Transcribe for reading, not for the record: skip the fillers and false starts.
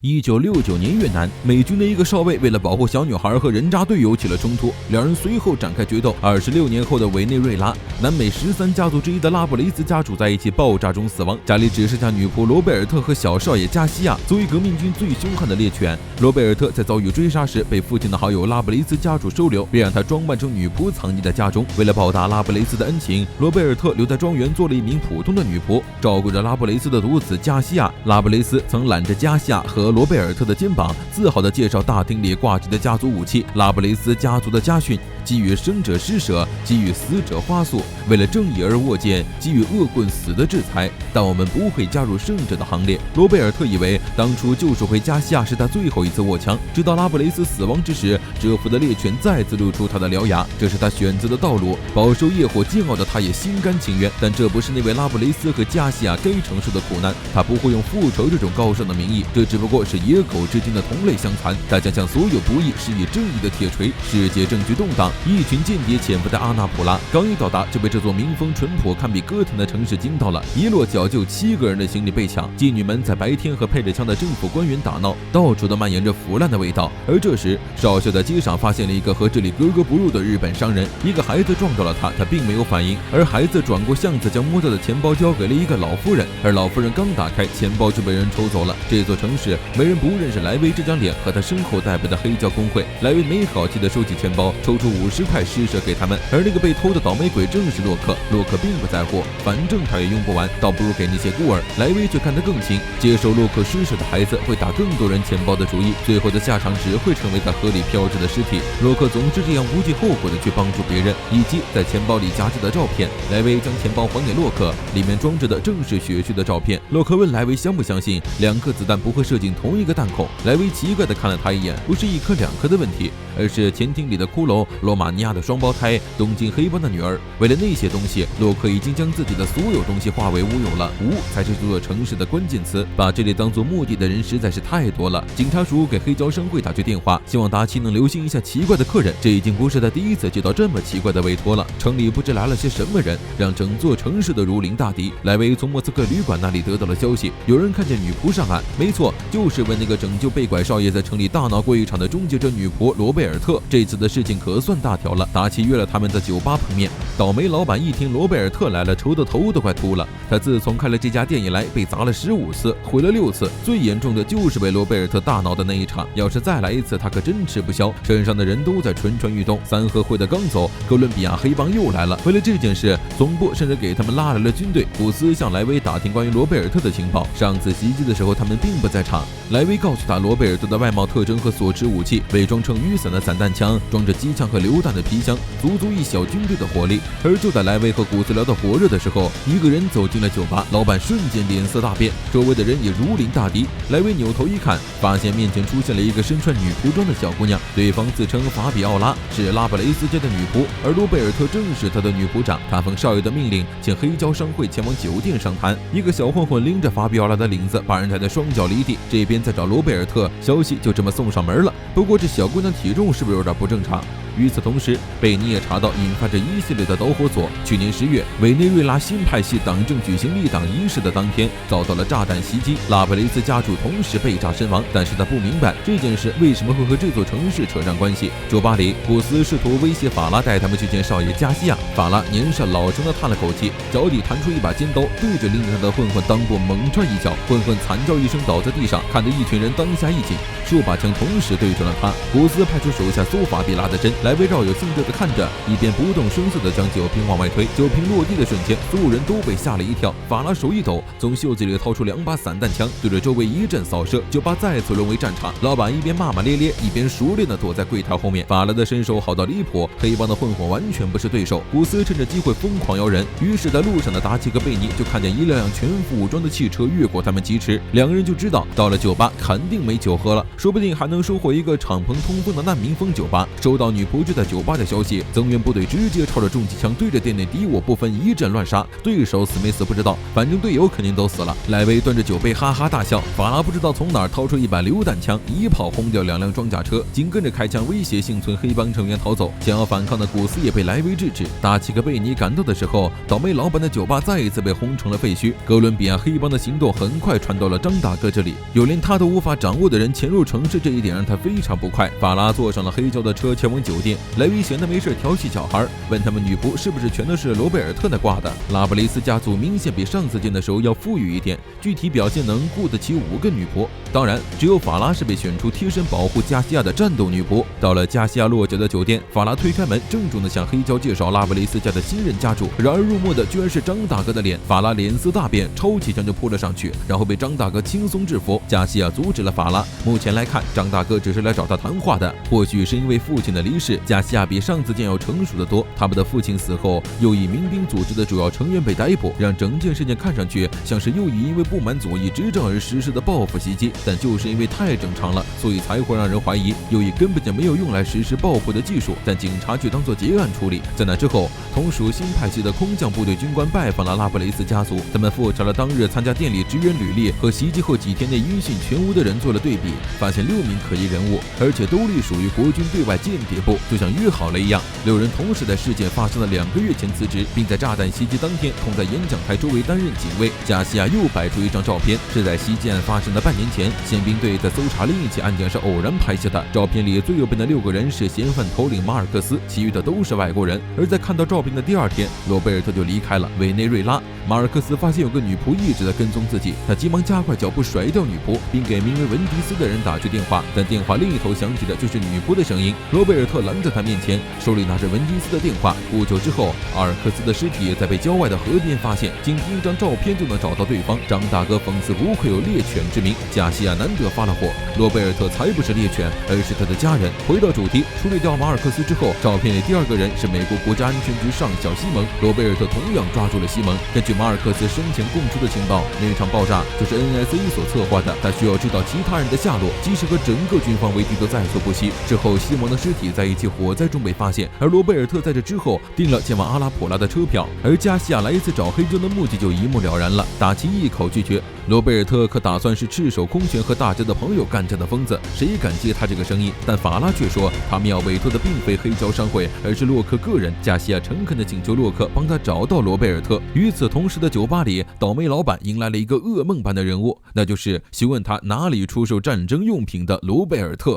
1969年越南，美军的一个少尉为了保护小女孩和人渣队友起了冲突，两人随后展开决斗。26年后的委内瑞拉，南美13家族之一的拉布雷斯家族在一起爆炸中死亡，家里只剩下女仆罗贝尔特和小少爷加西亚。作为革命军最凶悍的猎犬，罗贝尔特在遭遇追杀时被父亲的好友拉布雷斯家属收留，并让他装扮成女仆藏匿在家中。为了报答拉布雷斯的恩情，罗贝尔特留在庄园做了一名普通的女仆，照顾着拉布雷斯的独子加西亚。拉布雷斯曾揽着加西亚和罗贝尔特的肩膀，自豪地介绍大厅里挂着的家族武器——拉布雷斯家族的家训，给予生者施舍，给予死者花束，为了正义而握剑，给予恶棍死的制裁。但我们不会加入胜者的行列。罗贝尔特以为当初救赎回加西亚是他最后一次握枪，直到拉布雷斯死亡之时，蛰伏的猎犬再次露出他的獠牙，这是他选择的道路。饱受业火煎熬的他也心甘情愿，但这不是那位拉布雷斯和加西亚该承受的苦难。他不会用复仇这种高尚的名义，这只不过是野狗之间的同类相残。他将向所有不义施以正义的铁锤。世界政局动荡，一群间谍潜伏在阿纳普拉，刚一到达就被这座民风淳朴堪比哥谭的城市惊到了。一落脚就7个人的行李被抢，妓女们在白天和配着枪的政府官员打闹，到处都蔓延着腐烂的味道。而这时，少校在街上发现了一个和这里格格不入的日本商人，一个孩子撞到了他，他并没有反应，而孩子转过巷子将摸到的钱包交给了一个老妇人，而老妇人刚打开钱包就被人抽走了。这座城市没人不认识莱维这张脸和他身后代表的黑胶工会。莱维没好气地收起钱包，抽出50块施舍给他们，而那个被偷的倒霉鬼正是洛克。洛克并不在乎，反正他也用不完，倒不如给那些孤儿。莱维却看得更清，接受洛克施舍的孩子会打更多人钱包的主意，最后的下场只会成为他河里飘着的尸体。洛克总是这样不计后果地去帮助别人，以及在钱包里夹着的照片。莱维将钱包还给洛克，里面装着的正是血血的照片。洛克问莱维相不相信2颗子弹不会射进同一个弹孔。莱维奇怪地看了他一眼，不是1颗2颗的问题，而是潜艇里的骷髅、罗马尼亚的双胞胎、东京黑帮的女儿。为了那些东西，洛克已经将自己的所有东西化为乌有了。无才是这座城市的关键词，把这里当作目的的人实在是太多了。警察叔给黑胶商会打去电话，希望达奇能留心一下奇怪的客人。这已经不是他第一次接到这么奇怪的委托了。城里不知来了些什么人，让整座城市都如临大敌。莱维从莫斯科旅馆那里得到了消息，有人看见女仆上岸，没错，就是为那个拯救被拐少爷在城里大闹过一场的终结者女仆罗贝尔特。这次的事情可算大条了，达奇约了他们在酒吧碰面。倒霉老板一听罗贝尔特来了，愁得头都快秃了。他自从开了这家店以来，被砸了15次，毁了6次，最严重的就是被罗贝尔特大闹的那一场。要是再来一次，他可真吃不消。镇上的人都在蠢蠢欲动。3合会的刚走，哥伦比亚黑帮又来了。为了这件事，总部甚至给他们拉来了军队。古斯向莱维打听关于罗贝尔特的情报。上次袭击的时候，他们并不在场。莱维告诉他罗贝尔特的外貌特征和所持武器：伪装成雨伞的散弹枪，装着机枪和榴弹的皮箱，足一小军队的火力。而就在莱维和古斯聊得火热的时候，一个人走进了酒吧，老板瞬间脸色大变，周围的人也如临大敌。莱维扭头一看，发现面前出现了一个身穿女仆装的小姑娘，对方自称法比奥拉，是拉布雷斯家的女仆，而罗贝尔特正是她的女仆长。他奉少爷的命令，请黑胶商会前往酒店商谈。一个小混混拎着法比奥拉的领子，把人抬得双脚离地。这边在找罗贝尔特，消息就这么送上门了。不过这小姑娘体重是不是有点不正常？与此同时，贝尼也查到引发着一系列的导火索。去年10月，委内瑞拉新派系党正举行立党仪式的当天，遭到了炸弹袭击，拉布雷斯家族同时被炸身亡。但是他不明白这件事为什么会和这座城市扯上关系。酒吧里，古斯试图威胁法拉带他们去见少爷加西亚。法拉年少老成的叹了口气，脚底弹出一把尖刀，对着拎着他的混混裆部猛踹一脚。混混惨叫一声倒在地上，看得一群人当下一紧，数把枪同时对准了他。古斯派出手下搜法比拉的针，莱维饶有兴致地看着，一边不动声色地将酒瓶往外推。酒瓶落地的瞬间，所有人都被吓了一跳。法拉手一抖，从袖子里掏出2把散弹枪，对着周围一阵扫射。酒吧再次沦为战场。老板一边骂骂咧咧，一边熟练地躲在柜台后面。法拉的身手好到离谱，黑帮的混混完全不是对手。古斯趁着机会疯狂摇人，于是在路上的达奇和贝尼就看见一辆全副武装的汽车越过他们疾驰。2个人就知道到了酒吧肯定没酒喝了，说不定还能收获一个敞篷通风的难民风酒吧。收到女仆处置在酒吧的消息，增援部队直接朝着重机枪对着店内敌我不分一阵乱杀，对手死没死不知道，反正队友肯定都死了。莱维端着酒杯哈哈大笑，法拉不知道从哪儿掏出一把榴弹枪，一炮轰掉2辆装甲车，紧跟着开枪威胁幸存黑帮成员逃走。想要反抗的古斯也被莱维制止。大齐克贝尼赶到的时候，倒霉老板的酒吧再一次被轰成了废墟。哥伦比亚黑帮的行动很快传到了张大哥这里，有连他都无法掌握的人潜入城市，这一点让他非常不快。法拉坐上了黑胶的车前往酒店，莱维闲得没事调戏小孩，问他们女仆是不是全都是罗贝尔特那挂的。拉布雷斯家族明显比上次见的时候要富裕一点，具体表现能雇得起5个女仆。当然，只有法拉是被选出贴身保护加西亚的战斗女仆。到了加西亚落脚的酒店，法拉推开门，郑重地向黑胶介绍拉布雷斯家的新任家主。然而入目的居然是张大哥的脸，法拉脸色大变，抄起枪就扑了上去，然后被张大哥轻松制服。加西亚阻止了法拉。目前来看，张大哥只是来找他谈话的。或许是因为父亲的离世，加西亚比上次见要成熟得多。他们的父亲死后，右翼民兵组织的主要成员被逮捕，让整件事件看上去像是右翼因为不满左翼执政而实施的报复袭击。但就是因为太正常了，所以才会让人怀疑右翼根本就没有用来实施报复的技术，但警察却当作结案处理。在那之后，同属新派系的空降部队军官拜访了拉布雷斯家族，他们复查了当日参加店里支援履历和袭击后几天内音信全无的人做了对比，发现6名可疑人物，而且都隶属于国军对外间谍部，就像约好了一样。6人同时在事件发生的2个月前辞职，并在炸弹袭击当天同在演讲台周围担任警卫。加西亚又摆出一张照片，是在袭击案发生的半年前，宪兵队在搜查另一起案件时偶然拍下的。照片里最右边的6个人是嫌犯头领马尔克斯，其余的都是外国人。而在看到照片的第2天，罗贝尔特就离开了委内瑞拉。马尔克斯发现有个女仆一直在跟踪自己，他急忙加快脚步甩掉女仆，并给名为文迪斯的人打去电话，但电话另一头响起的就是女仆的声音。罗贝尔特拦在他面前，手里拿着文迪斯的电话。不久之后，阿尔克斯的尸体在被郊外的河边发现，仅凭一张照片就能找到对方。张大哥讽刺不愧有猎犬之名，加西亚难得发了火，罗贝尔特才不是猎犬，而是他的家人。回到主题，处理掉马尔克斯之后，照片里第2个人是美国国家安全局上校西蒙。罗贝尔特同样抓住了西蒙。根据马尔克斯生前供出的情报，那场爆炸就是 NSA 所策划的，他需要知道其他人的下落，即使和整个军方为敌都在所不惜。之后，西蒙的尸体在一起火灾中被发现，而罗贝尔特在这之后订了前往阿拉普拉的车票。而加西亚来一次找黑胶的目的就一目了然了，打其一口拒绝。罗贝尔特可打算是赤手空拳和大家的朋友干这的疯子，谁敢接他这个生意？但法拉却说，他们要委托的并非黑胶商会，而是洛克个人。加西亚诚恳地请求洛克帮他找到罗贝尔特。与此同时的酒吧里，倒霉老板迎来了一个噩梦般的人物，那就是询问他哪里出售战争用品的罗贝尔特。